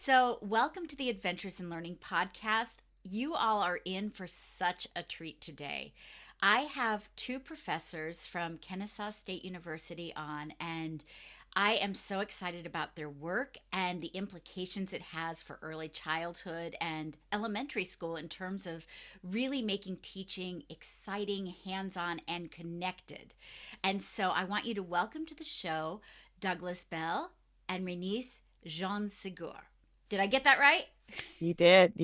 So, welcome to the Adventures in Learning podcast. You all are in for such a treat today. I have two professors from Kennesaw State University on, and I am so excited about their work and the implications it has for early childhood and elementary school in terms of really making teaching exciting, hands on, and connected. And so, I want you to welcome to the show Douglas Bell and Raynice Jean-Ségur. Did I get that right? You did.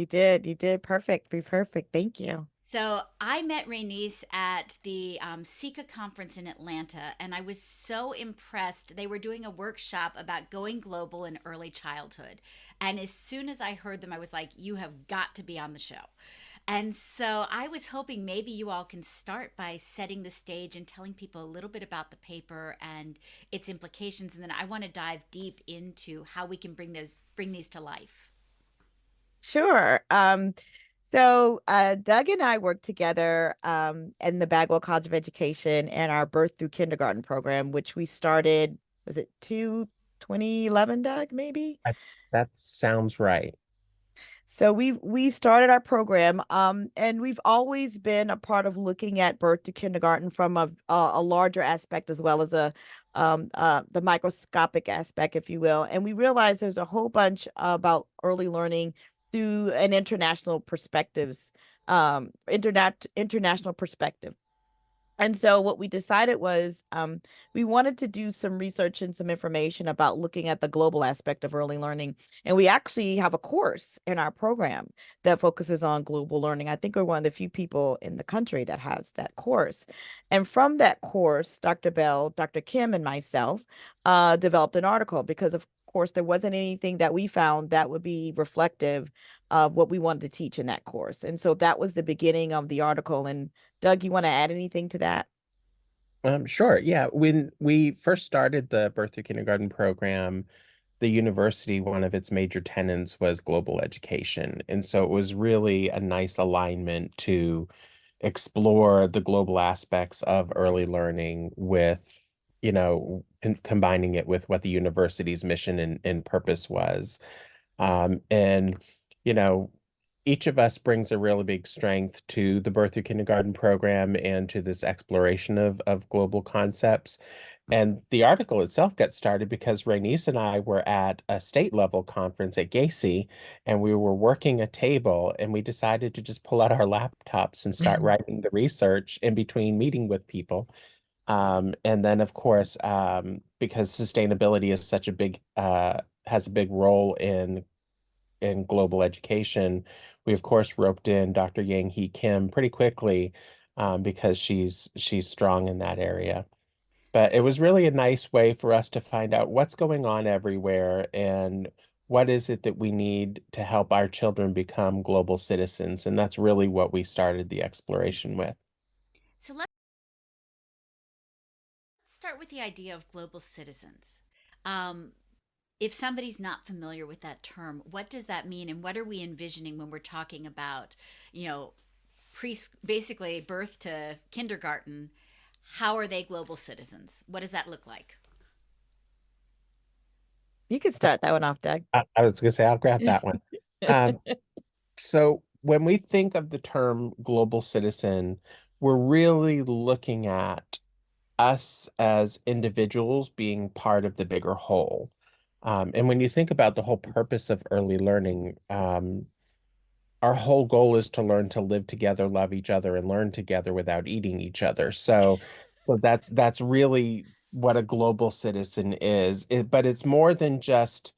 Perfect. Be perfect. Thank you. So I met Raynice at the SICA conference in Atlanta, and I was so impressed. They were doing a workshop about going global in early childhood. And as soon as I heard them, I was like, you have got to be on the show. And so I was hoping maybe you all can start by setting the stage and telling people a little bit about the paper and its implications. And then I want to dive deep into how we can bring these to life. Sure. Doug and I worked together in the Bagwell College of Education and our birth through kindergarten program, which we started, was it 2011, Doug, maybe? I, that sounds right. So we started our program, and we've always been a part of looking at birth to kindergarten from a larger aspect as well as the microscopic aspect, if you will. And we realized there's a whole bunch about early learning through an international perspective. And so what we decided was we wanted to do some research and some information about looking at the global aspect of early learning. And we actually have a course in our program that focuses on global learning. I think we're one of the few people in the country that has that course. And from that course, Dr. Bell, Dr. Kim, and myself developed an article because, of course, there wasn't anything that we found that would be reflective of what we wanted to teach in that course. And so that was the beginning of the article. And Doug, you want to add anything to that? Sure. Yeah. When we first started the birth through kindergarten program, the university, one of its major tenets was global education. And so it was really a nice alignment to explore the global aspects of early learning with, combining it with what the university's mission and purpose was. And, you know, each of us brings a really big strength to the Birth Through Kindergarten program and to this exploration of global concepts. And the article itself got started because Raynice and I were at a state level conference at Gacy, and we were working a table, and we decided to just pull out our laptops and start writing the research in between meeting with people. And then, of course, because sustainability is such a big has a big role in global education, we of course roped in Dr. Yang Hee Kim pretty quickly because she's strong in that area. But it was really a nice way for us to find out what's going on everywhere and what is it that we need to help our children become global citizens. And that's really what we started the exploration with. So let's start with the idea of global citizens. Um, if somebody's not familiar with that term, what does that mean, and what are we envisioning when we're talking about, you know, basically birth to kindergarten? How are they global citizens? What does that look like? You could start that one off, Doug. I was going to say, I'll grab that one. Um, so when we think of the term global citizen, we're really looking at us as individuals being part of the bigger whole. And when you think about the whole purpose of early learning, our whole goal is to learn to live together, love each other, and learn together without eating each other. So that's really what a global citizen is. But it's more than just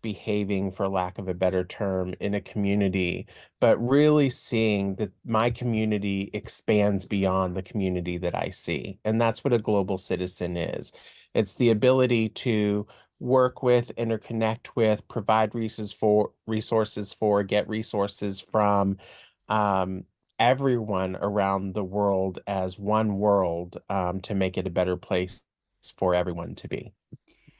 behaving, for lack of a better term, in a community, but really seeing that my community expands beyond the community that I see. And that's what a global citizen is. It's the ability to work with, interconnect with, provide resources for, get resources from um, everyone around the world as one world to make it a better place for everyone to be.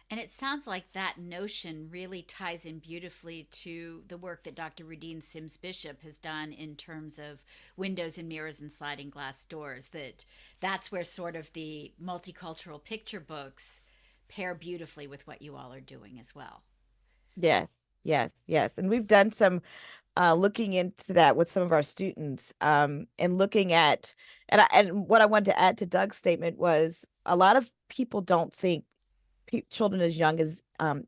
And it sounds like that notion really ties in beautifully to the work that Dr. Rudine Sims Bishop has done in terms of windows and mirrors and sliding glass doors. That's where sort of the multicultural picture books pair beautifully with what you all are doing as well. Yes, Yes, yes. And we've done some looking into that with some of our students, and looking at, and what I wanted to add to Doug's statement was a lot of people don't think children as young as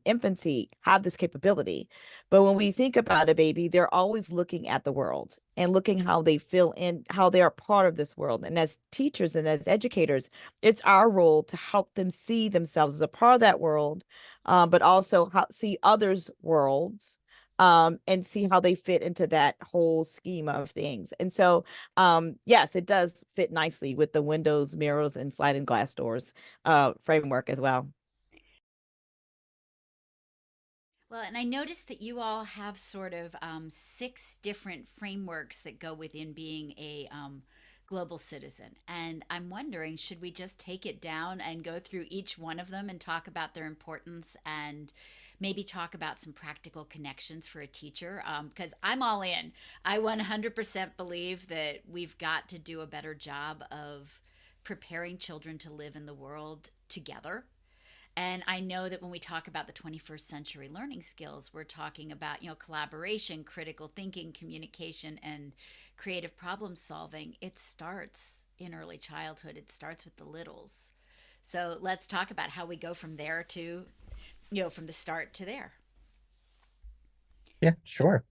infancy have this capability. But when we think about a baby, they're always looking at the world and looking how they feel in, how they are part of this world. And as teachers and as educators, it's our role to help them see themselves as a part of that world, but also see others' worlds, and see how they fit into that whole schema of things. And so, yes, it does fit nicely with the windows, mirrors, and sliding glass doors framework as well. Well, and I noticed that you all have sort of six different frameworks that go within being a global citizen. And I'm wondering, should we just take it down and go through each one of them and talk about their importance and maybe talk about some practical connections for a teacher? Because I'm all in. I 100% believe that we've got to do a better job of preparing children to live in the world together. And I know that when we talk about the 21st century learning skills, we're talking about, collaboration, critical thinking, communication, and creative problem solving. It starts in early childhood, it starts with the littles. So let's talk about how we go from there to, from the start to there. Yeah, sure.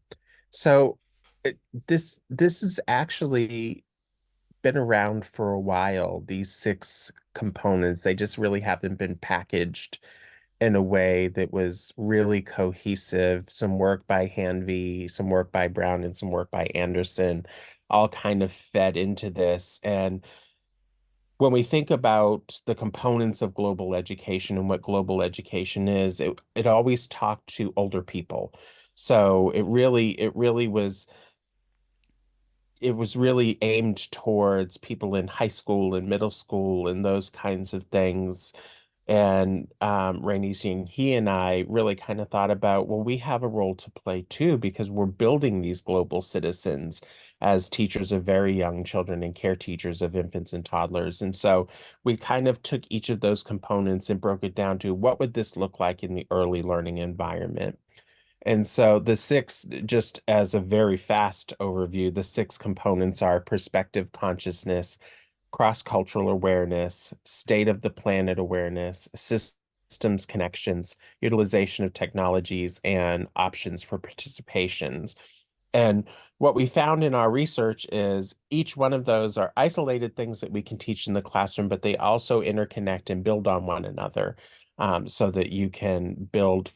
So it, this has actually been around for a while, these six components. They just really haven't been packaged in a way that was really cohesive. Some work by Hanvey, some work by Brown, and some work by Anderson all kind of fed into this. And when we think about the components of global education and what global education is, it always talked to older people. So it was really aimed towards people in high school and middle school and those kinds of things. And Raynice and he and I really kind of thought about, well, we have a role to play too, because we're building these global citizens as teachers of very young children and care teachers of infants and toddlers. And so we kind of took each of those components and broke it down to what would this look like in the early learning environment. And so the six, just as a very fast overview, the six components are perspective consciousness, cross-cultural awareness, state of the planet awareness, systems connections, utilization of technologies, and options for participations. And what we found in our research is each one of those are isolated things that we can teach in the classroom, but they also interconnect and build on one another, so that you can build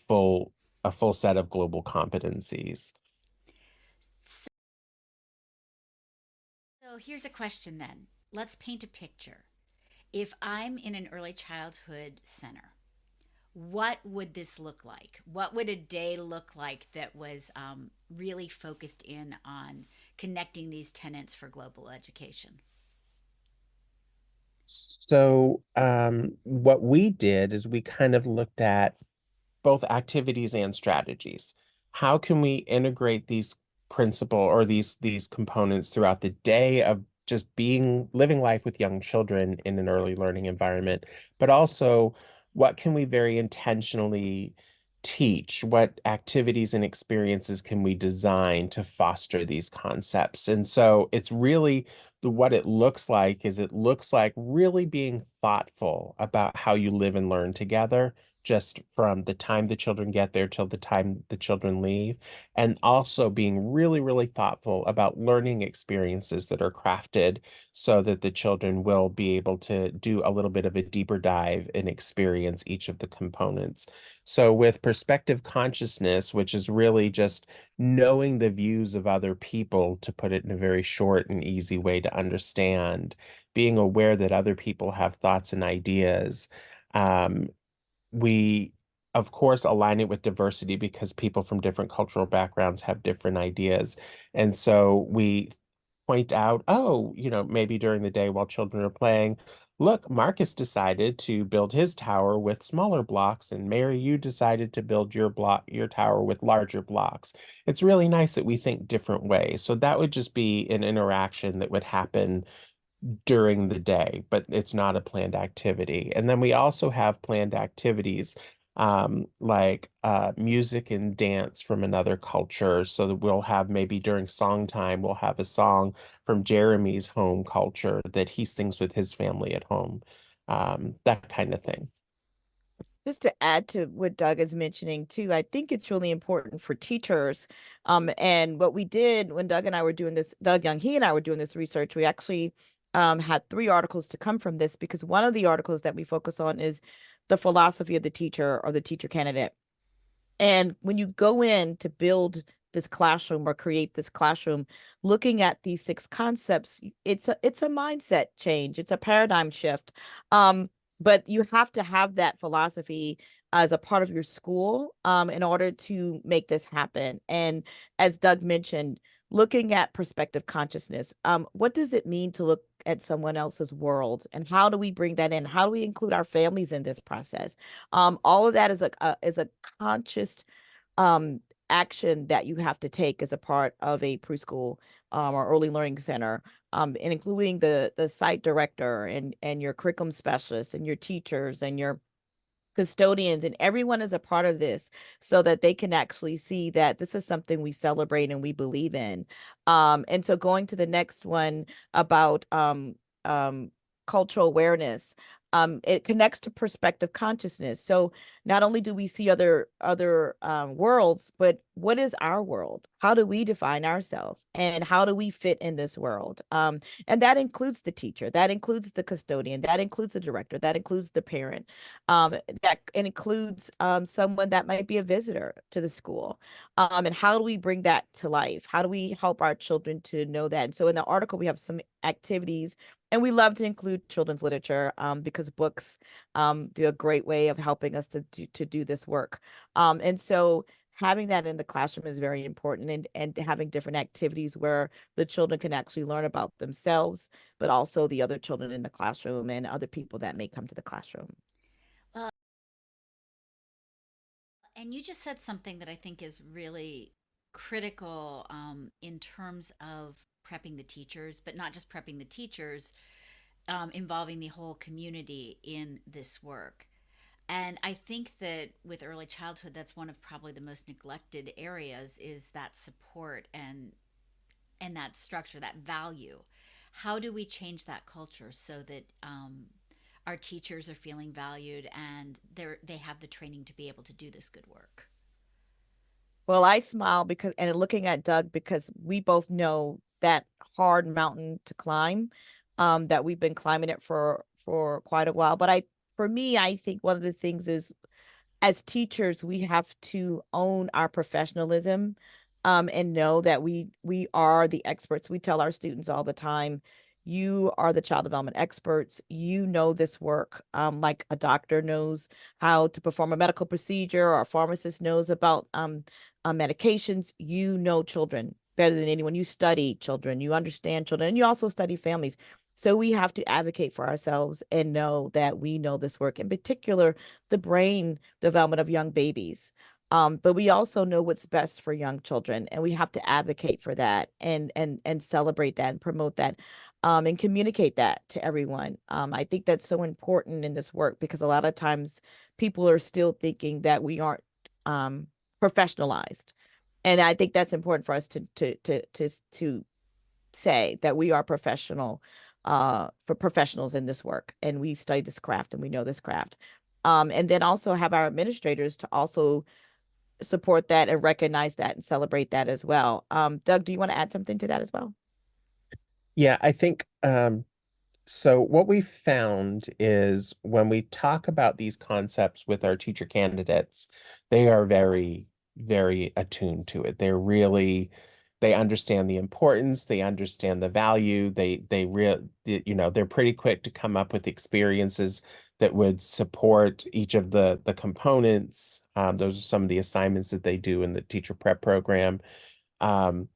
a full set of global competencies. So here's a question then. Let's paint a picture. If I'm in an early childhood center, what would this look like? What would a day look like that was really focused in on connecting these tenets for global education? So, what we did is we kind of looked at both activities and strategies. How can we integrate these principle or these components throughout the day of just living life with young children in an early learning environment, but also what can we very intentionally teach? What activities and experiences can we design to foster these concepts? And so it's really what it looks like is it looks like really being thoughtful about how you live and learn together, just from the time the children get there till the time the children leave, and also being really, really thoughtful about learning experiences that are crafted so that the children will be able to do a little bit of a deeper dive and experience each of the components. So with perspective consciousness, which is really just knowing the views of other people, to put it in a very short and easy way to understand, being aware that other people have thoughts and ideas, um, we of course align it with diversity because people from different cultural backgrounds have different ideas. And so we point out, oh, maybe during the day while children are playing, look, Marcus decided to build his tower with smaller blocks, and Mary, you decided to build your tower with larger blocks. It's really nice that we think different ways. So that would just be an interaction that would happen during the day, but it's not a planned activity. And then we also have planned activities like music and dance from another culture. So that we'll have maybe during song time, we'll have a song from Jeremy's home culture that he sings with his family at home, that kind of thing. Just to add to what Doug is mentioning too, I think it's really important for teachers. And what we did when Doug and I were doing this, Doug Young, he and I were doing this research, we actually had 3 articles to come from this, because one of the articles that we focus on is the philosophy of the teacher or the teacher candidate. And when you go in to build this classroom or create this classroom, looking at these 6 concepts, it's a mindset change, it's a paradigm shift. But you have to have that philosophy as a part of your school in order to make this happen. And as Doug mentioned, looking at perspective consciousness, what does it mean to look at someone else's world, and how do we bring that in? How do we include our families in this process? All of that is a conscious um, action that you have to take as a part of a preschool or early learning center, and including the site director and your curriculum specialists and your teachers and your custodians, and everyone is a part of this, so that they can actually see that this is something we celebrate and we believe in. And so going to the next one about cultural awareness, it connects to perspective consciousness. So not only do we see other worlds, but what is our world? How do we define ourselves, and how do we fit in this world? And that includes the teacher, that includes the custodian, that includes the director, that includes the parent, that includes someone that might be a visitor to the school. And how do we bring that to life? How do we help our children to know that? And so in the article, we have some activities, and we love to include children's literature because books do a great way of helping us to do this work. And so having that in the classroom is very important, and having different activities where the children can actually learn about themselves, but also the other children in the classroom and other people that may come to the classroom. Well, and you just said something that I think is really critical in terms of prepping the teachers, but not just prepping the teachers, involving the whole community in this work. And I think that with early childhood, that's one of probably the most neglected areas, is that support and that structure, that value. How do we change that culture so that our teachers are feeling valued and they have the training to be able to do this good work? Well, I smile because, and looking at Doug, because we both know that hard mountain to climb, that we've been climbing it for quite a while. But for me, I think one of the things is, as teachers, we have to own our professionalism, and know that we are the experts. We tell our students all the time, you are the child development experts. You know this work, like a doctor knows how to perform a medical procedure, or a pharmacist knows about medications. You know children better than anyone. You study children, you understand children, and you also study families. So we have to advocate for ourselves and know that we know this work, in particular, the brain development of young babies. But we also know what's best for young children, and we have to advocate for that, and celebrate that and promote that, and communicate that to everyone. I think that's so important in this work, because a lot of times people are still thinking that we aren't professionalized, and I think that's important for us to say that we are for professionals in this work, and we study this craft and we know this craft. And then also have our administrators to also support that and recognize that and celebrate that as well. Doug, do you want to add something to that as well? Yeah, I think so what we found is when we talk about these concepts with our teacher candidates, they are very, very attuned to it. They understand the importance, they understand the value, they're pretty quick to come up with experiences that would support each of the components. Those are some of the assignments that they do in the teacher prep program. Um,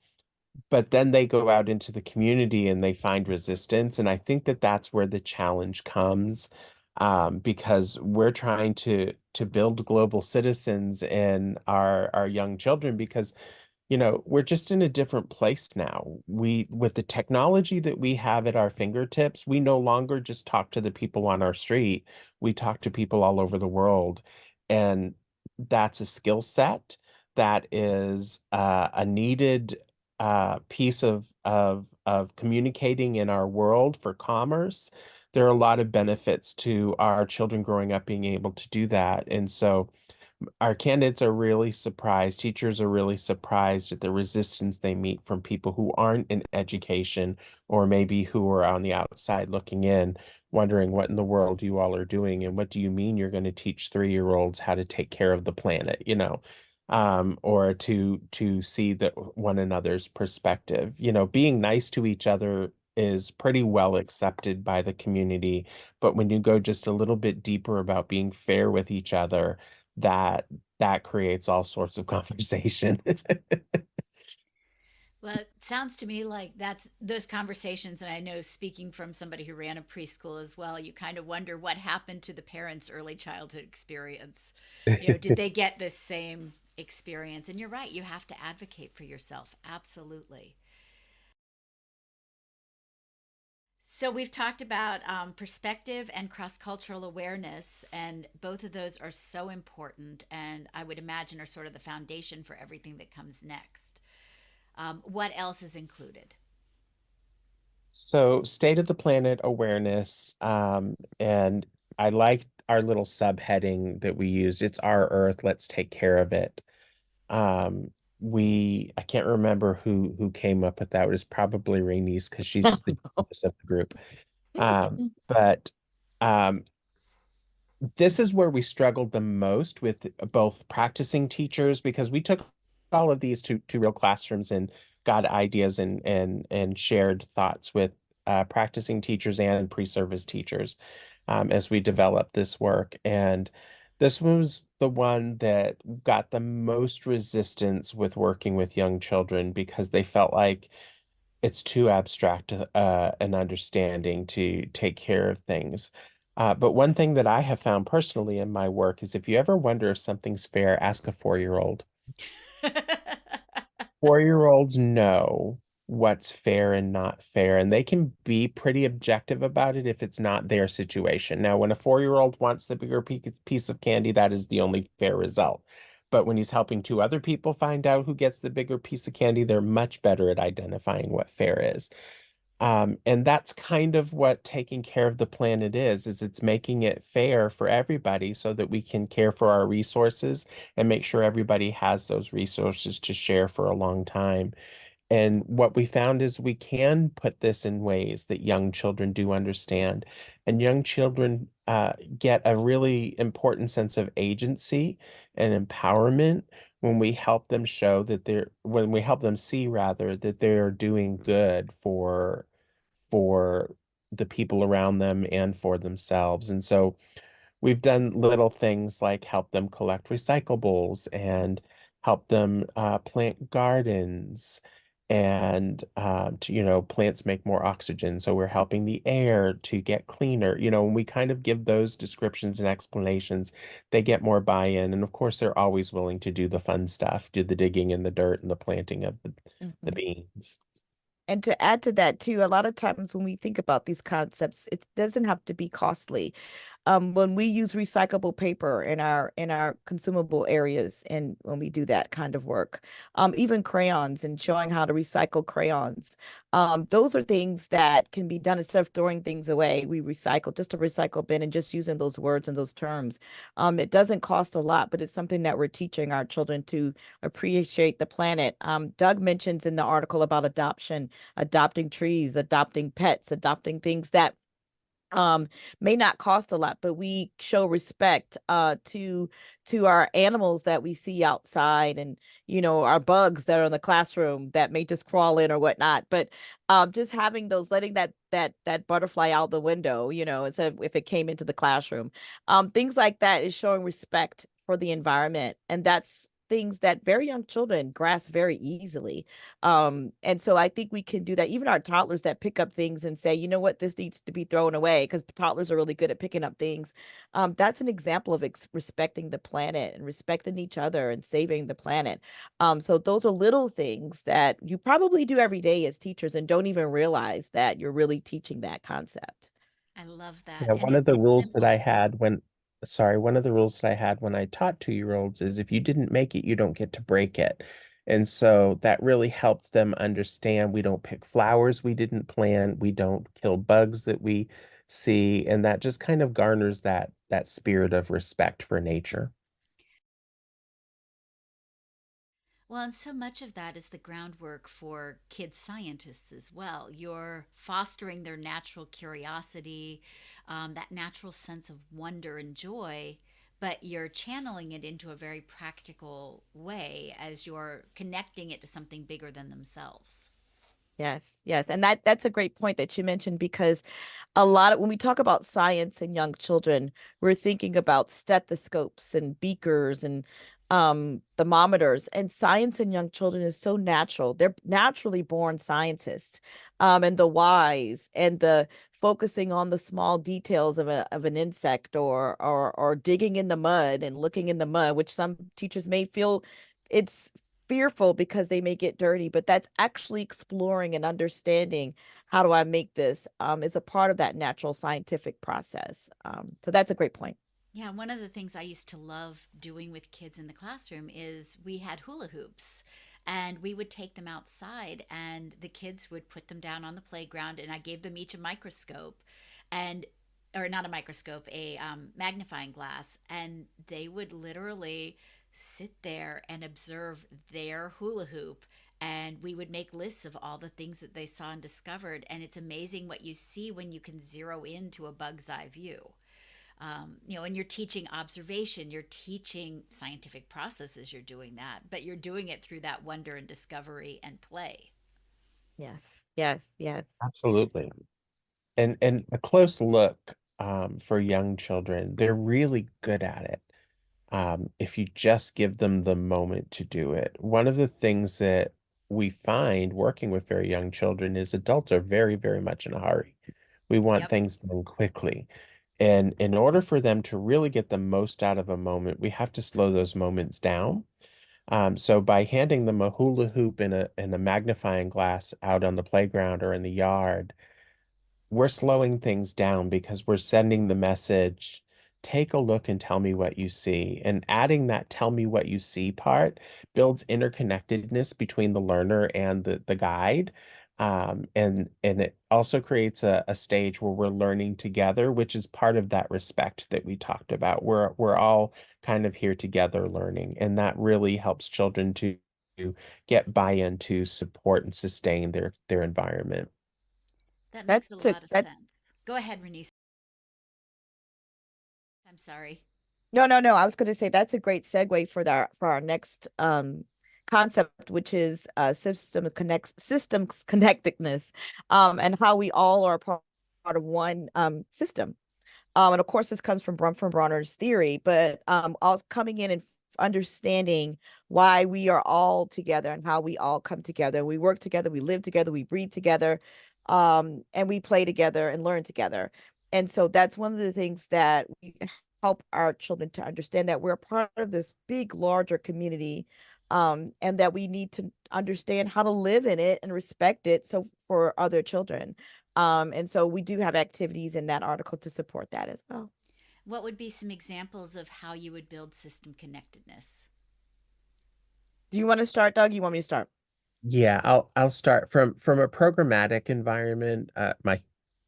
but then they go out into the community and they find resistance. And I think that that's where the challenge comes, because we're trying to build global citizens in our young children, because we're just in a different place now. With the technology that we have at our fingertips, we no longer just talk to the people on our street. We talk to people all over the world. and that's a skill set that is a needed piece of communicating in our world for commerce. There are a lot of benefits to our children growing up being able to do that. And so our candidates are really surprised, teachers are really surprised at the resistance they meet from people who aren't in education or maybe who are on the outside looking in, wondering what in the world you all are doing and what do you mean you're going to teach 3-year-olds how to take care of the planet, or to see the one another's perspective. Being nice to each other is pretty well accepted by the community, but when you go just a little bit deeper about being fair with each other, that that creates all sorts of conversation. Well, it sounds to me like that's those conversations. And I know, speaking from somebody who ran a preschool as well, you kind of wonder what happened to the parents' early childhood experience. Did they get this same experience? And you're right, you have to advocate for yourself. Absolutely. So we've talked about perspective and cross-cultural awareness, and both of those are so important, and I would imagine are sort of the foundation for everything that comes next. What else is included? So, state of the planet awareness, and I like our little subheading that we use. It's our Earth, let's take care of it. Um, I can't remember who came up with that. It was probably Raynice because she's the genius of the group. But um, this is where we struggled the most with both practicing teachers because we took all of these to real classrooms and got ideas and shared thoughts with practicing teachers and pre-service teachers as we developed this work. And this was the one that got the most resistance with working with young children because they felt like it's too abstract an understanding to take care of things. But one thing that I have found personally in my work is if you ever wonder if something's fair, ask a 4-year-old. 4-year-olds know what's fair and not fair, and they can be pretty objective about it if it's not their situation. Now, when a 4-year-old wants the bigger piece of candy, that is the only fair result. But when he's helping two other people find out who gets the bigger piece of candy, they're much better at identifying what fair is. And that's kind of what taking care of the planet is it's making it fair for everybody so that we can care for our resources and make sure everybody has those resources to share for a long time. And what we found is we can put this in ways that young children do understand. And young children get a really important sense of agency and empowerment when we help them when we help them see rather that they're doing good for the people around them and for themselves. And so we've done little things like help them collect recyclables and help them plant gardens and plants make more oxygen. So we're helping the air to get cleaner. When we kind of give those descriptions and explanations, they get more buy-in. And of course, they're always willing to do the fun stuff, do the digging in the dirt and the planting of the Mhm. beans. And to add to that too, a lot of times when we think about these concepts, it doesn't have to be costly. When we use recyclable paper in our consumable areas, and when we do that kind of work, even crayons and showing how to recycle crayons, those are things that can be done instead of throwing things away. We recycle just a recycle bin and just using those words and those terms. It doesn't cost a lot, but it's something that we're teaching our children to appreciate the planet. Doug mentions in the article about adopting trees, adopting pets, adopting things that may not cost a lot, but we show respect to our animals that we see outside, and our bugs that are in the classroom that may just crawl in or whatnot. But just having those, letting that butterfly out the window, instead of if it came into the classroom, things like that is showing respect for the environment, and that's things that very young children grasp very easily. And so I think we can do that. Even our toddlers that pick up things and say, you know what, this needs to be thrown away, because toddlers are really good at picking up things. That's an example of respecting the planet and respecting each other and saving the planet. So those are little things that you probably do every day as teachers and don't even realize that you're really teaching that concept. I love that. Yeah, And one of the it's rules that I simple. had when sorry, one of the rules that I had when I taught 2-year-olds is if you didn't make it, you don't get to break it. And so that really helped them understand we don't pick flowers we didn't plant, we don't kill bugs that we see, and that just kind of garners that spirit of respect for nature. Well, and so much of that is the groundwork for kid scientists as well. You're fostering their natural curiosity, that natural sense of wonder and joy, but you're channeling it into a very practical way as you're connecting it to something bigger than themselves. Yes, yes. And that's a great point that you mentioned because a lot of when we talk about science and young children, we're thinking about stethoscopes and beakers and thermometers. And science in young children is so natural. They're naturally born scientists. And the whys and the focusing on the small details of an insect or digging in the mud and looking in the mud, which some teachers may feel it's fearful because they may get dirty, but that's actually exploring and understanding how do I make this is a part of that natural scientific process. So that's a great point. Yeah, one of the things I used to love doing with kids in the classroom is we had hula hoops and we would take them outside and the kids would put them down on the playground and I gave them each a microscope and or not a microscope, a magnifying glass, and they would literally sit there and observe their hula hoop and we would make lists of all the things that they saw and discovered, and it's amazing what you see when you can zero into a bug's eye view. And you're teaching observation, you're teaching scientific processes, you're doing that, but you're doing it through that wonder and discovery and play. Yes, yes, yes. Absolutely. And a close look for young children, they're really good at it. If you just give them the moment to do it. One of the things that we find working with very young children is adults are very, very much in a hurry. We want Yep. things done quickly. And in order for them to really get the most out of a moment, we have to slow those moments down. So by handing them a hula hoop and a magnifying glass out on the playground or in the yard, we're slowing things down because we're sending the message, take a look and tell me what you see. And adding that tell me what you see part builds interconnectedness between the learner and the guide. And it also creates a stage where we're learning together, which is part of that respect that we talked about. We're all kind of here together learning, and that really helps children to get buy-in to support and sustain their environment. That makes a That's a lot of that's sense. Go ahead, Renice. I'm sorry. no, no, no. I was going to say that's a great segue for our next concept, which is systems connectedness, and how we all are part of one system. And of course, this comes from Bronner's theory, but also coming in and understanding why we are all together and how we all come together. We work together, we live together, we breathe together, and we play together and learn together. And so that's one of the things that we help our children to understand that we're a part of this big, larger community, and that we need to understand how to live in it and respect it. So for other children. And so we do have activities in that article to support that as well. What would be some examples of how you would build system connectedness? Do you want to start, Doug? You want me to start? Yeah, I'll start from a programmatic environment. My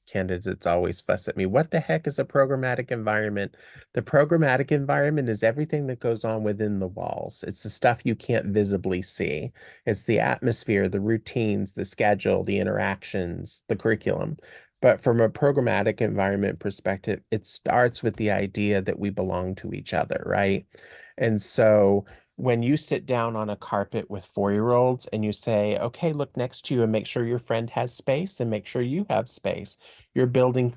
candidates always fuss at me. What the heck is a programmatic environment? The programmatic environment is everything that goes on within the walls. It's the stuff you can't visibly see. It's the atmosphere, the routines, the schedule, the interactions, the curriculum. But from a programmatic environment perspective, it starts with the idea that we belong to each other, right? And so when you sit down on a carpet with 4-year-olds and you say, okay, look next to you and make sure your friend has space and make sure you have space, you're building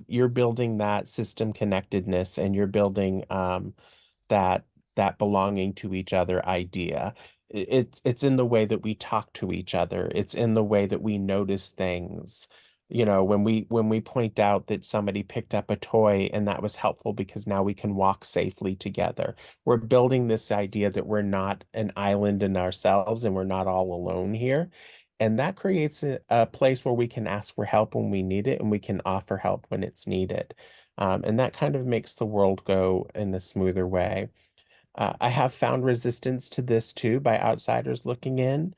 that system connectedness and you're building that that belonging to each other idea. It's in the way that we talk to each other. It's in the way that we notice things. When we point out that somebody picked up a toy and that was helpful because now we can walk safely together. We're building this idea that we're not an island in ourselves and we're not all alone here. And that creates a place where we can ask for help when we need it and we can offer help when it's needed. And that kind of makes the world go in a smoother way. I have found resistance to this too by outsiders looking in,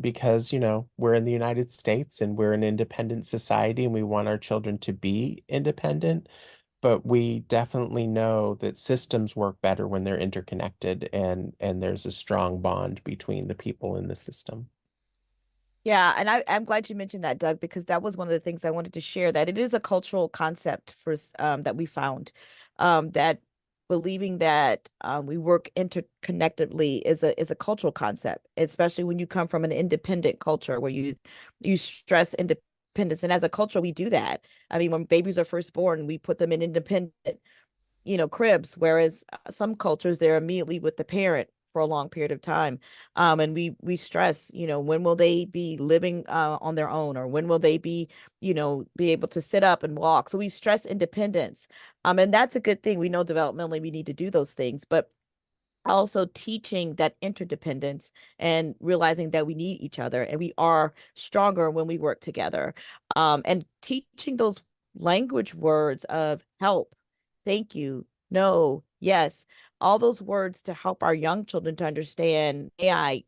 because, we're in the United States and we're an independent society and we want our children to be independent. But we definitely know that systems work better when they're interconnected and there's a strong bond between the people in the system. Yeah, and I'm glad you mentioned that, Doug, because that was one of the things I wanted to share, that it is a cultural concept that we found, that believing that we work interconnectedly is a cultural concept, especially when you come from an independent culture where you stress independence. And as a culture, we do that. I mean, when babies are first born, we put them in independent cribs, whereas some cultures they're immediately with the parent for a long period of time. And we stress, when will they be living on their own, or when will they be able to sit up and walk? So we stress independence. And that's a good thing. We know developmentally we need to do those things, but also teaching that interdependence and realizing that we need each other and we are stronger when we work together. And teaching those language words of help, thank you, no, yes, all those words to help our young children to understand AI.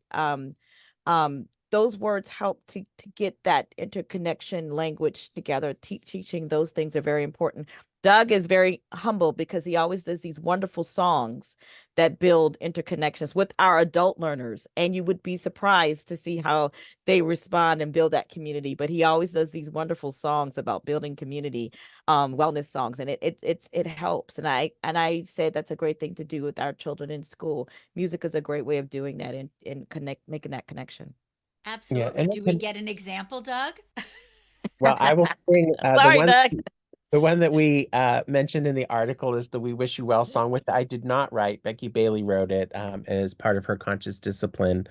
Those words help to get that interconnection language together. Teaching those things are very important. Doug is very humble because he always does these wonderful songs that build interconnections with our adult learners. And you would be surprised to see how they respond and build that community. But he always does these wonderful songs about building community, wellness songs, and it helps. And I say that's a great thing to do with our children in school. Music is a great way of doing that and making that connection. Yeah, Absolutely. and Do we get an example, Doug? well, I will sing the Sorry, one. Doug. The one that we mentioned in the article is the "We Wish You Well" song, which I did not write. Becky Bailey wrote it as part of her conscious discipline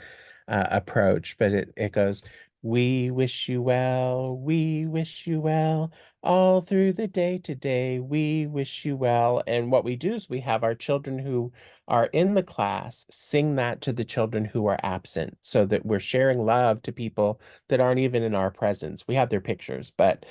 approach. But it goes, "We wish you well, we wish you well, all through the day today. We wish you well." And what we do is we have our children who are in the class sing that to the children who are absent, so that we're sharing love to people that aren't even in our presence. We have their pictures, but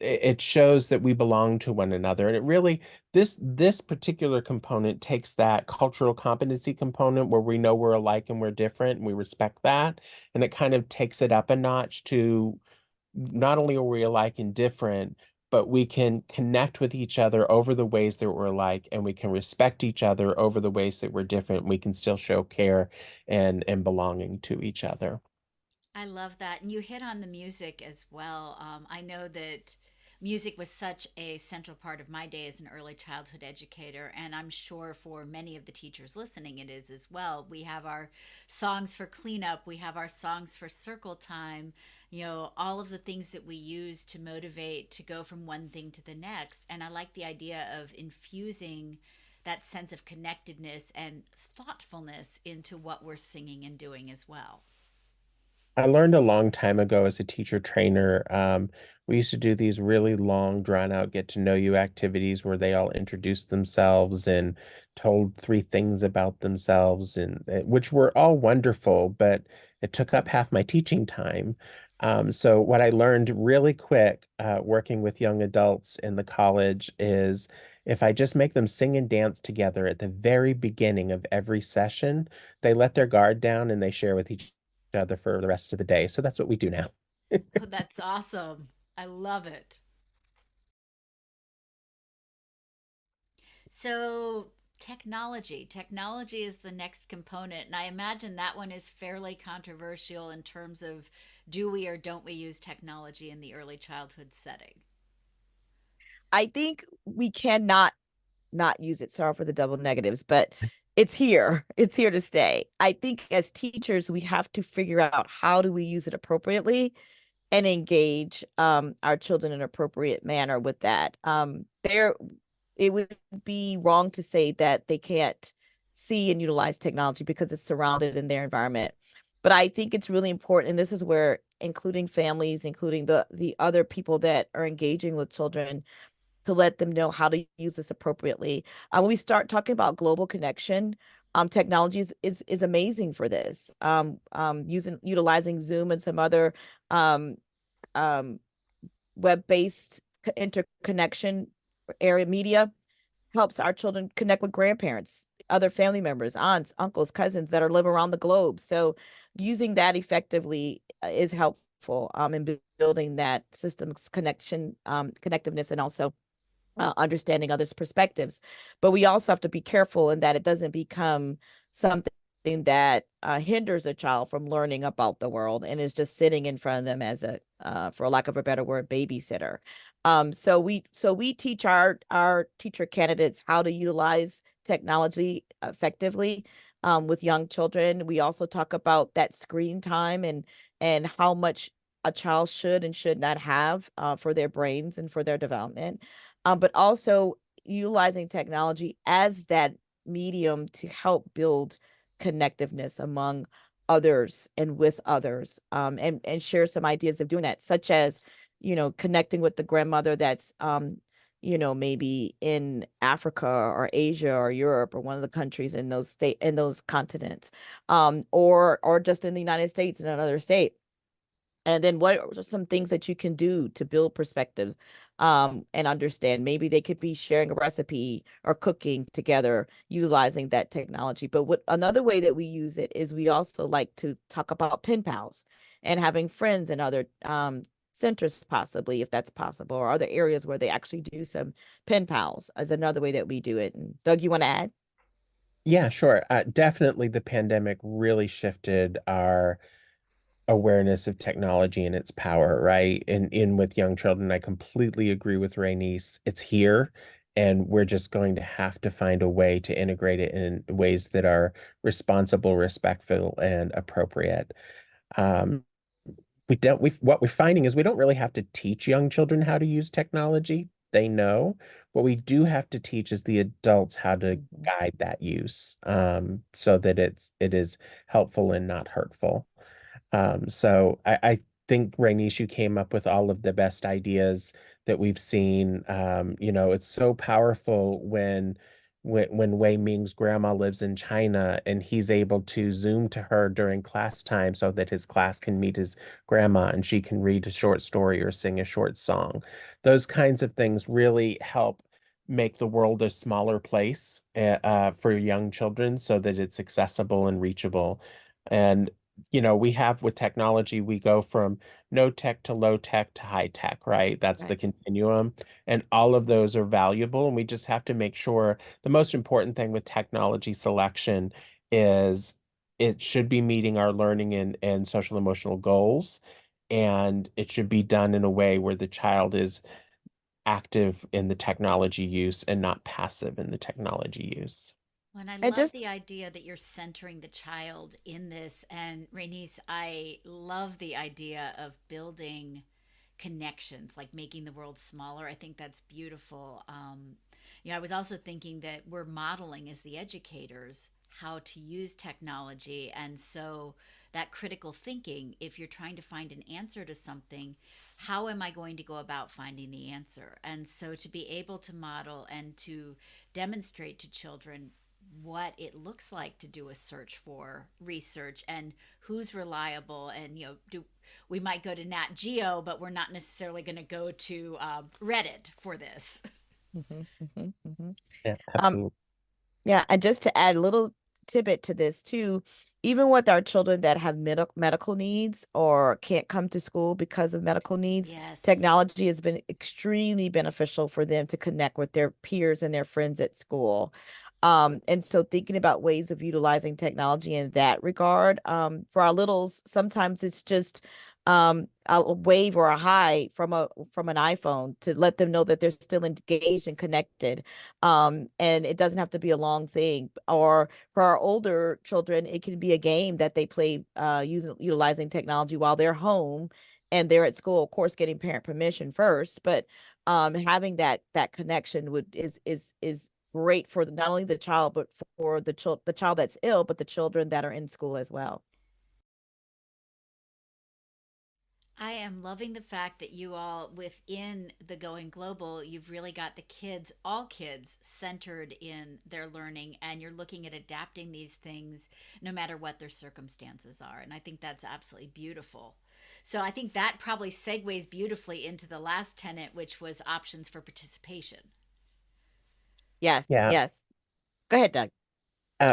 it shows that we belong to one another. And it really, this particular component takes that cultural competency component where we know we're alike and we're different and we respect that, and it kind of takes it up a notch to not only are we alike and different, but we can connect with each other over the ways that we're alike, and we can respect each other over the ways that we're different. We can still show care and belonging to each other. I love that. And you hit on the music as well. I know that music was such a central part of my day as an early childhood educator. And I'm sure for many of the teachers listening, it is as well. We have our songs for cleanup, we have our songs for circle time, all of the things that we use to motivate to go from one thing to the next. And I like the idea of infusing that sense of connectedness and thoughtfulness into what we're singing and doing as well. I learned a long time ago as a teacher trainer. We used to do these really long, drawn out get to know you activities where they all introduced themselves and told three things about themselves, and which were all wonderful, but it took up half my teaching time. So what I learned really quick, working with young adults in the college, is if I just make them sing and dance together at the very beginning of every session, they let their guard down and they share with each other for the rest of the day. So that's what we do now. Oh, that's awesome. I love it. So, technology is the next component. And I imagine that one is fairly controversial in terms of do we or don't we use technology in the early childhood setting? I think we cannot not use it. Sorry for the double negatives, but it's here. It's here to stay. I think as teachers, we have to figure out how do we use it appropriately and engage our children in an appropriate manner with that. It would be wrong to say that they can't see and utilize technology because it's surrounded in their environment. But I think it's really important, and this is where including families, including the other people that are engaging with children, to let them know how to use this appropriately. When we start talking about global connection, technology is amazing for this. Utilizing Zoom and some other um, web-based interconnection area media helps our children connect with grandparents, other family members, aunts, uncles, cousins that are live around the globe. So using that effectively is helpful in building that systems connection, connectiveness, and also understanding others' perspectives. But we also have to be careful in that it doesn't become something that hinders a child from learning about the world and is just sitting in front of them as a, for lack of a better word, babysitter. So we teach our teacher candidates how to utilize technology effectively with young children. We also talk about that screen time and how much a child should and should not have for their brains and for their development, but also utilizing technology as that medium to help build connectiveness among others and with others, and share some ideas of doing that, such as, connecting with the grandmother that's, maybe in Africa or Asia or Europe or one of the countries in those continents, or just in the United States in another state. And then what are some things that you can do to build perspective, and understand? Maybe they could be sharing a recipe or cooking together, utilizing that technology. But what another way that we use it is we also like to talk about pen pals and having friends in other centers, possibly, if that's possible, or other areas where they actually do some pen pals as another way that we do it. And Doug, you want to add? Yeah, sure. Definitely the pandemic really shifted our awareness of technology and its power, right? And in with young children, I completely agree with Raynice. It's here, and we're just going to have to find a way to integrate it in ways that are responsible, respectful, and appropriate. Um, we don't we what we're finding is we don't really have to teach young children how to use technology. They know. What we do have to teach is the adults how to Mhm. guide that use, so that it is helpful and not hurtful. So I think Raynice, you came up with all of the best ideas that we've seen. It's so powerful when Wei Ming's grandma lives in China and he's able to Zoom to her during class time so that his class can meet his grandma and she can read a short story or sing a short song. Those kinds of things really help make the world a smaller place for young children so that it's accessible and reachable. And we have with technology, we go from no tech to low tech to high tech, right? That's the Right. continuum. And all of those are valuable. And we just have to make sure the most important thing with technology selection is it should be meeting our learning and social emotional goals. And it should be done in a way where the child is active in the technology use and not passive in the technology use. And I And love just the idea that you're centering the child in this. And Raynice, I love the idea of building connections, like making the world smaller. I think that's beautiful. I was also thinking that we're modeling as the educators how to use technology. And so that critical thinking, if you're trying to find an answer to something, how am I going to go about finding the answer? And so to be able to model and to demonstrate to children what it looks like to do a search for research and who's reliable, and we might go to Nat Geo, but we're not necessarily going to go to Reddit for this. Mhm, mhm, mhm. Yeah, um absolutely. Yeah, and just to add a little tidbit to this too, even with our children that have medical needs or can't come to school because of medical needs, Yes. technology has been extremely beneficial for them to connect with their peers and their friends at school. And so thinking about ways of utilizing technology in that regard, for our littles, sometimes it's just a wave or a hi from an iPhone to let them know that they're still engaged and connected, and it doesn't have to be a long thing. Or for our older children, it can be a game that they play utilizing technology while they're home and they're at school, of course getting parent permission first, but having that connection is great for not only the child but for the child that's ill, but the children that are in school as well. I am loving the fact that you all, within the Going Global, you've really got the kids, all kids, centered in their learning, and you're looking at adapting these things no matter what their circumstances are. And I think that's absolutely beautiful. So I think that probably segues beautifully into the last tenet, which was options for participation. Yes, Yeah. yes. Go ahead, Doug.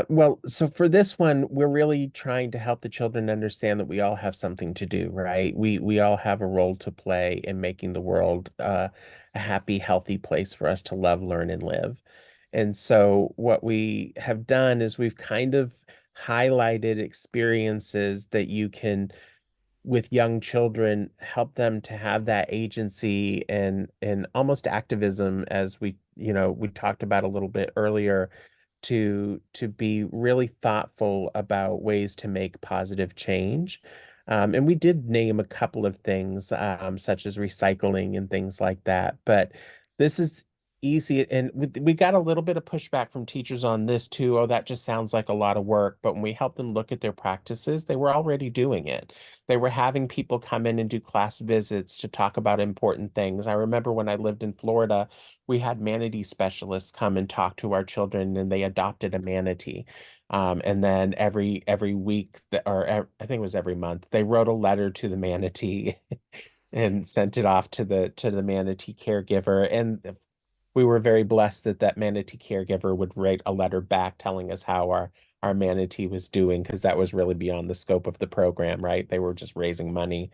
Well, so for this one, we're really trying to help the children understand that we all have something to do, right? We all have a role to play in making the world a happy, healthy place for us to love, learn, and live. And so what we have done is we've kind of highlighted experiences that you can, with young children, help them to have that agency and almost activism, as we talked about a little bit earlier, to be really thoughtful about ways to make positive change. And we did name a couple of things, such as recycling and things like that. But this is easy. And we got a little bit of pushback from teachers on this too. Oh, that just sounds like a lot of work. But when we helped them look at their practices, they were already doing it. They were having people come in and do class visits to talk about important things. I remember when I lived in Florida, we had manatee specialists come and talk to our children, and they adopted a manatee. And then every week, I think it was every month, they wrote a letter to the manatee and sent it off to the manatee caregiver. And we were very blessed that that manatee caregiver would write a letter back telling us how our manatee was doing, because that was really beyond the scope of the program, right? They were just raising money.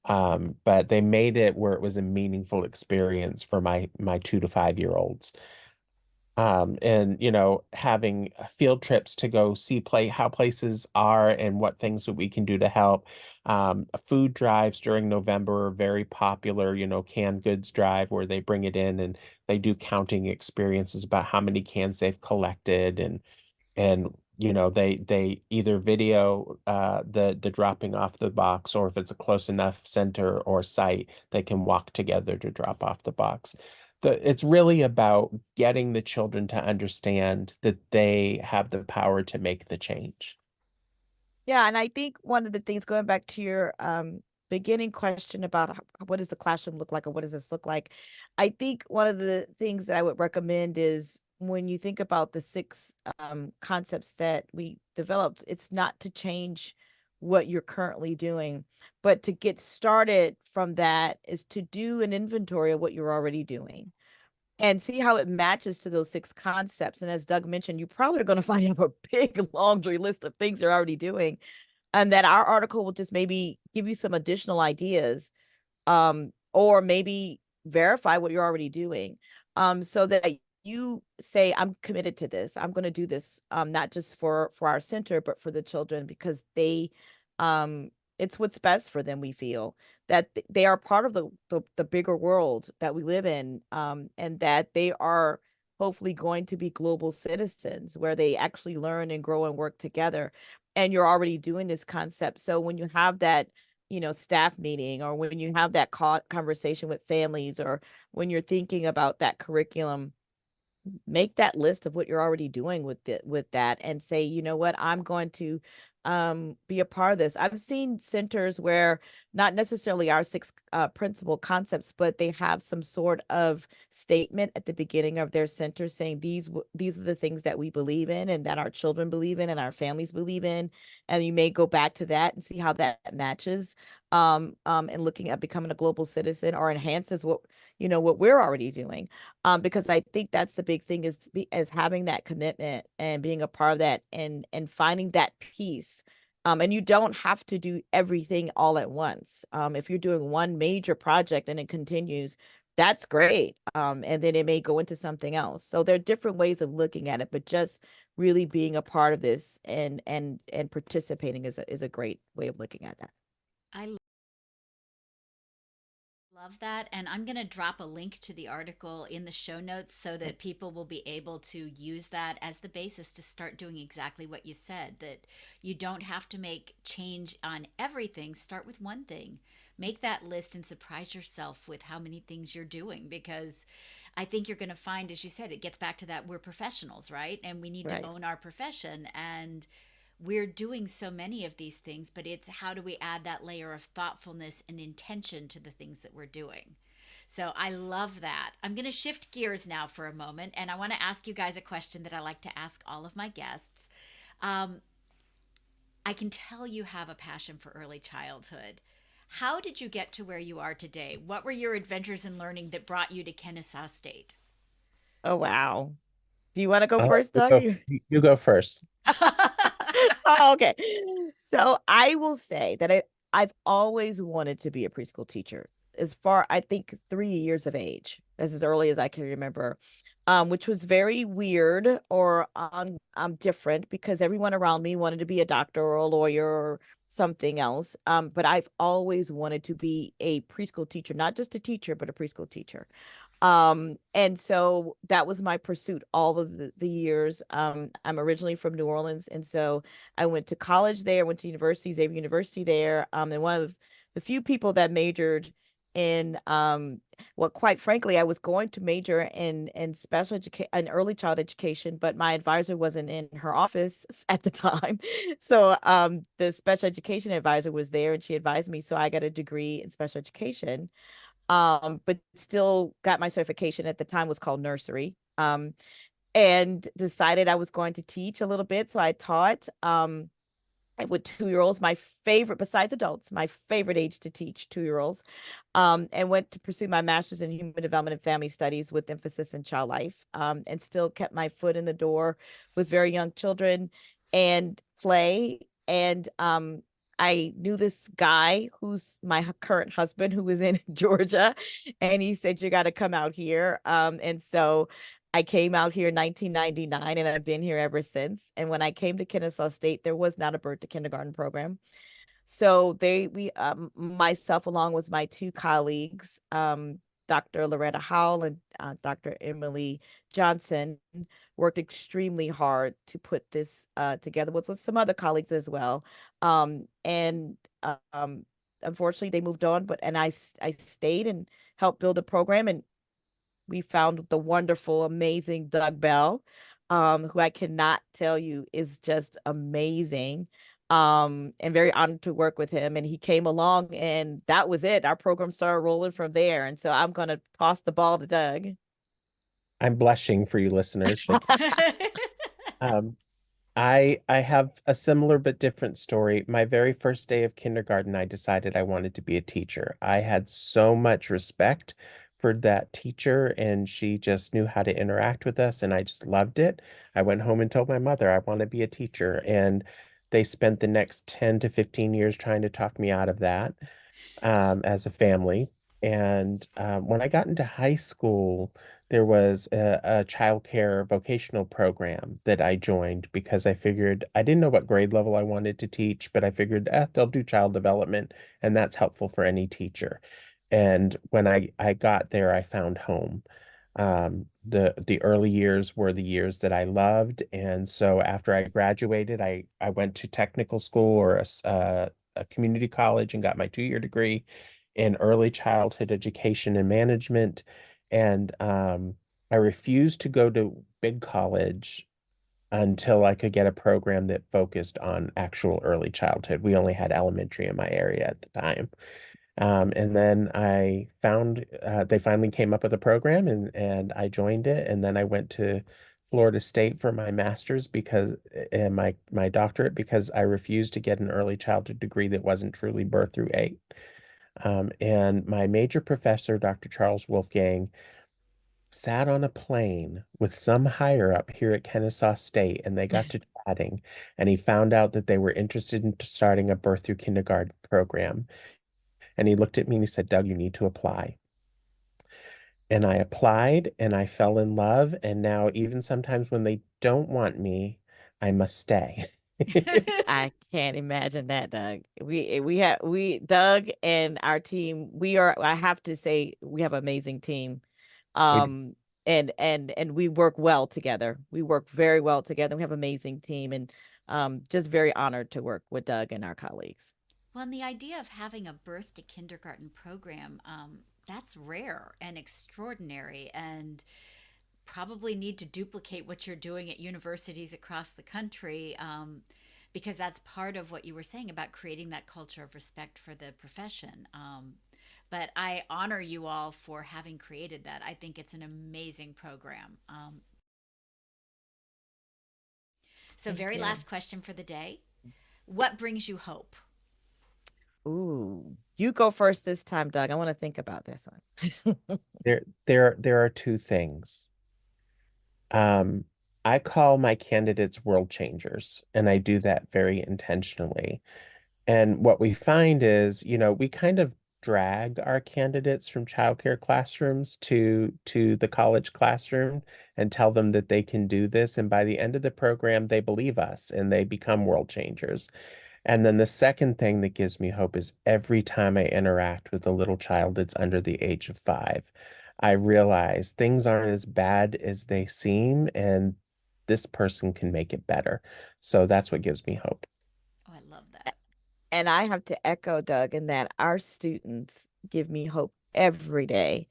But they made it where it was a meaningful experience for my 2 to 5 year olds. And having field trips to go see how places are and what things that we can do to help. Food drives during November are very popular, canned goods drive, where they bring it in and they do counting experiences about how many cans they've collected, and they either video the dropping off the box, or if it's a close enough center or site, they can walk together to drop off the box. It's really about getting the children to understand that they have the power to make the change. Yeah, and I think one of the things, going back to your beginning question about what does the classroom look like, or what does this look like, I think one of the things that I would recommend is, when you think about the six concepts that we developed, it's not to change what you're currently doing, but to get started from that is to do an inventory of what you're already doing and see how it matches to those six concepts. And as Doug mentioned, you probably are going to find you have a big laundry list of things you're already doing, and that our article will just maybe give you some additional ideas, or maybe verify what you're already doing, so that you say, I'm committed to this, I'm going to do this, not just for our center, but for the children, because um it's what's best for them. We feel that they are part of the bigger world that we live in, and that they are hopefully going to be global citizens, where they actually learn and grow and work together. And you're already doing this concept, so when you have that staff meeting, or when you have that conversation with families, or when you're thinking about that curriculum, make that list of what you're already doing with that, and say, you know what, I'm going to be a part of this. I've seen centers where not necessarily our six principal concepts, but they have some sort of statement at the beginning of their center saying, these are the things that we believe in, and that our children believe in, and our families believe in. And you may go back to that and see how that matches, and looking at becoming a global citizen, or enhances what we're already doing. Because I think that's the big thing, is having that commitment and being a part of that, and finding that peace. And you don't have to do everything all at once. If you're doing one major project and it continues, that's great. And then it may go into something else. So there are different ways of looking at it, but just really being a part of this, and participating is a great way of looking at that. I love that. And I'm going to drop a link to the article in the show notes so that people will be able to use that as the basis to start doing exactly what you said, that you don't have to make change on everything. Start with one thing, make that list, and surprise yourself with how many things you're doing. Because I think you're going to find, as you said, it gets back to that we're professionals, right? And we need to Right. own our profession. And we're doing so many of these things, but it's how do we add that layer of thoughtfulness and intention to the things that we're doing? So I love that. I'm going to shift gears now for a moment, and I want to ask you guys a question that I like to ask all of my guests. Um, I can tell you have a passion for early childhood. How did you get to where you are today? What were your adventures in learning that brought you to Kennesaw State? Oh, wow. Do you want to go I'll let first, Doug? you go first. Oh, okay. So I will say that I've always wanted to be a preschool teacher. As far, I think 3 years of age, as early as I can remember, which was very weird or different because everyone around me wanted to be a doctor or a lawyer or something else. But I've always wanted to be a preschool teacher, not just a teacher, but a preschool teacher. And so that was my pursuit all of the years. I'm originally from New Orleans, and so I went to college there, went to university, Xavier University there. And one of the few people that majored in well, quite frankly, I was going to major in special education in early child education, but my advisor wasn't in her office at the time. So the special education advisor was there and she advised me. So I got a degree in special education, but still got my certification at the time was called nursery. And decided I was going to teach a little bit. So I taught with 2-year-olds, my favorite, besides adults, my favorite age to teach 2-year-olds, and went to pursue my master's in human development and family studies with emphasis in child life, and still kept my foot in the door with very young children and play. And I knew this guy who's my current husband who was in Georgia, and he said, "You got to come out here." And so I came out here in 1999 and I've been here ever since. And when I came to Kennesaw State, there was not a birth to kindergarten program. So myself, along with my two colleagues, Dr. Loretta Howell and Dr. Emily Johnson, worked extremely hard to put this together with some other colleagues as well. And unfortunately, they moved on, and I stayed and helped build a program. And we found the wonderful, amazing Doug Bell, who I cannot tell you is just amazing. And very honored to work with him. And he came along, and that was it. Our program started rolling from there. And so I'm going to toss the ball to Doug. I'm blushing for you listeners. Um, I have a similar but different story. My very first day of kindergarten, I decided I wanted to be a teacher. I had so much respect for that teacher, and she just knew how to interact with us, and I just loved it. I went home and told my mother I want to be a teacher, and they spent the next 10 to 15 years trying to talk me out of that, as a family. And when I got into high school, there was a childcare vocational program that I joined because I figured I didn't know what grade level I wanted to teach, but I figured they'll do child development, and that's helpful for any teacher. And when I got there, I found home. The early years were the years that I loved, and so after I graduated, I went to technical school or a community college and got my 2-year degree in early childhood education and management. And I refused to go to big college until I could get a program that focused on actual early childhood. We only had elementary in my area at the time. And then I found they finally came up with a program, and I joined it. And then I went to Florida State for my master's because and my doctorate because I refused to get an early childhood degree that wasn't truly birth through 8. And my major professor, Dr. Charles Wolfgang, sat on a plane with some higher up here at Kennesaw State, and they got to chatting, and he found out that they were interested in starting a birth through kindergarten program. And he looked at me and he said, "Doug, you need to apply." And I applied and I fell in love. And now, even sometimes when they don't want me, I must stay. I can't imagine that, Doug. We Doug and our team, I have to say we have an amazing team. We do. Um and we work well together. We work very well together. We have an amazing team, and just very honored to work with Doug and our colleagues. Well, and the idea of having a birth to kindergarten program, that's rare and extraordinary, and probably need to duplicate what you're doing at universities across the country, because that's part of what you were saying about creating that culture of respect for the profession. But I honor you all for having created that. I think it's an amazing program. So, Thank very you. last question for the day. What brings you hope? Ooh, you go first this time, Doug. I want to think about this one. There are two things. Um, I call my candidates world changers, and I do that very intentionally. And what we find is, we kind of drag our candidates from childcare classrooms to the college classroom and tell them that they can do this. And by the end of the program, they believe us and they become world changers. And then the second thing that gives me hope is every time I interact with a little child that's under the age of 5, I realize things aren't as bad as they seem, and this person can make it better. So that's what gives me hope. Oh, I love that. And I have to echo Doug in that our students give me hope every day.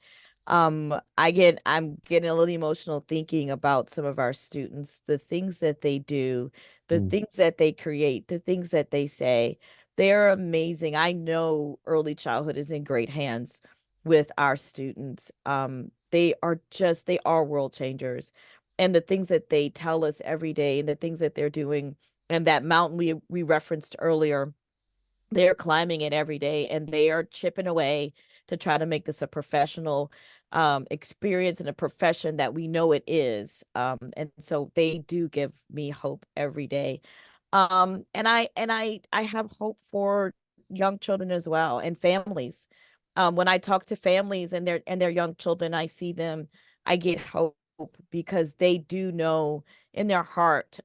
I'm getting a little emotional thinking about some of our students, the things that they do, the Mm. things that they create, the things that they say. They're amazing. I know early childhood is in great hands with our students. They are world changers. And the things that they tell us every day and the things that they're doing, and that mountain we referenced earlier, they're climbing it every day and they are chipping away to try to make this a professional experience and a profession that we know it is. And so they do give me hope every day. And I have hope for young children as well and families. When I talk to families and their young children, I see them, I get hope because they do know in their heart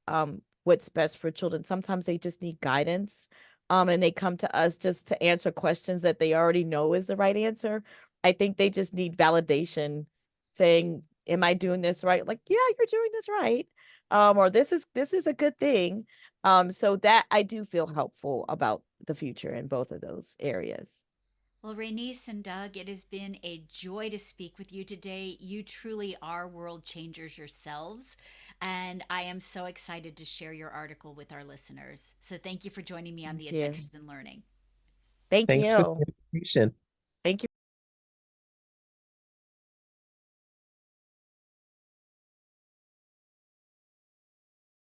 what's best for children. Sometimes they just need guidance. And they come to us just to answer questions that they already know is the right answer. I think they just need validation saying, am I doing this right? Like, yeah, you're doing this right. Or this is a good thing. So that I do feel helpful about the future in both of those areas. Well, Raynice and Doug, it has been a joy to speak with you today. You truly are world changers yourselves, and I am so excited to share your article with our listeners. So thank you for joining me on Thank the you. Adventures in Learning. Thank Thanks for you. the invitation. Thank you.